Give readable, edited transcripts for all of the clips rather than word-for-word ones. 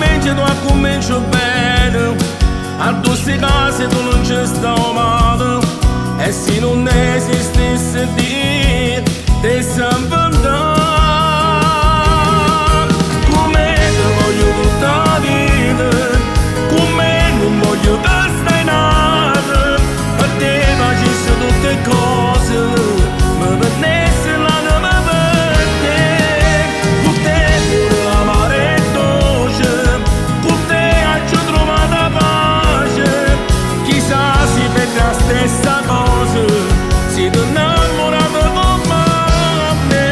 cominci tu a cominci bene, a queste case tu non ci stai male, e se non esistesse Dio, te s'inventare. Come te voglio tutta la vita, come non voglio che stai nata, per te facessi tutte cose, mi prendessi l'anima per te, con te pure l'amare è dolce, con te ho trovato pace, chissà se per la stessa cosa, si ti innamorato come me,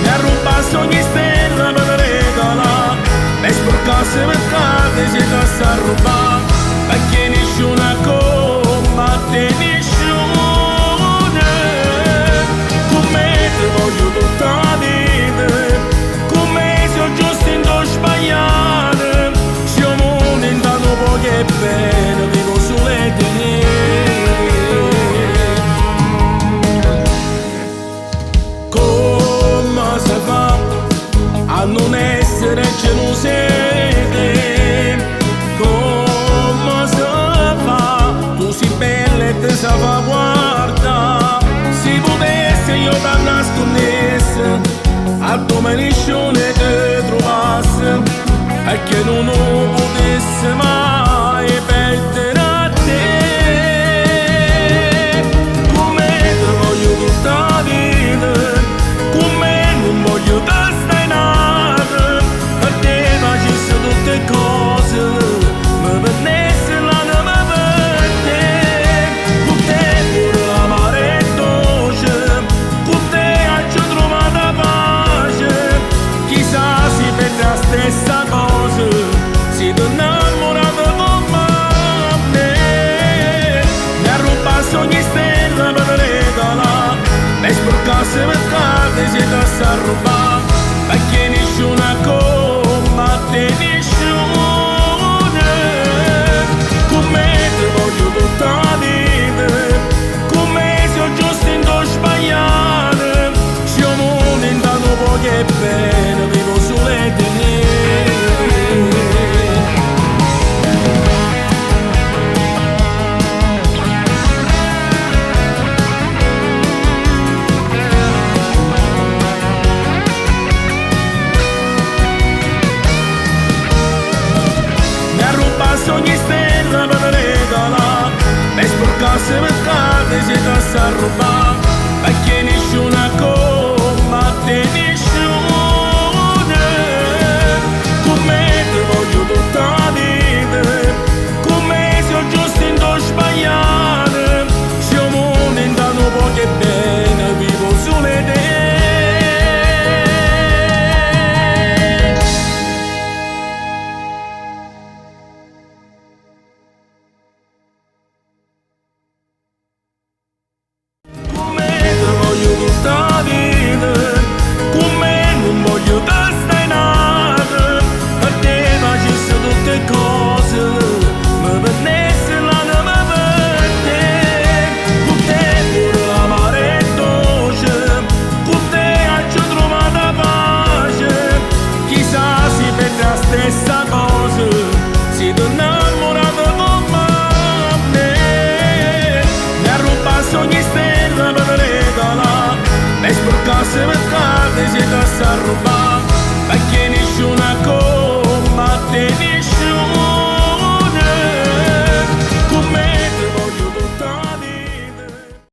mi ha rubato ogni stella per regalare, e sporcasse per cade si ti sta a rubare, perché nessuna come te nessuna, come te voglio tutta la vita, come se ho giusto in due sbagliate, se ho mondo intanto poco e bene, vivo sulle te. Come si fa a non essere gelosi? Come si fa? Tu sei bella e ti sa fa guarda, se potessi io ti nascondessi, a domeniccione che trovassi, e che non lo potessi mai perdere a te. Come te voglio tutta la vita, come non voglio che stai nata, per te facessi tutte cose, mi prendessi l'anima per te, con te pure l'amare è dolce, con te ho trovato pace, chissà se per la stessa cosa, si ti innamorato come me, mi ha rubato ogni stella per regalare, e sporcasse per cade si ti sta a rubare, perché nessuna come te nessuna, come te voglio tutta la vita, come se ho giusto in due sbagliate, se ho mondo intanto poco e bene, vivo sulle te. Ogni stella per regalare, e sporcasse per cade si ti sta a rubare, perché nessuna come te nessuna, come te voglio tutta la vita, come se ho giusto in due sbagliate, se ho mondo intanto poco e bene, vivo sulle te. Come non voglio che stai nata, per te facessi tutte cose, mi prendessi l'anima per te, con te pure l'amare è dolce, con te ho trovato pace, chissà se per la stessa cosa, si ti innamorato come me, mi ha rubato ogni stella per regalare, e sporcasse per cade si ti sta a rubare, perché nessuna cosa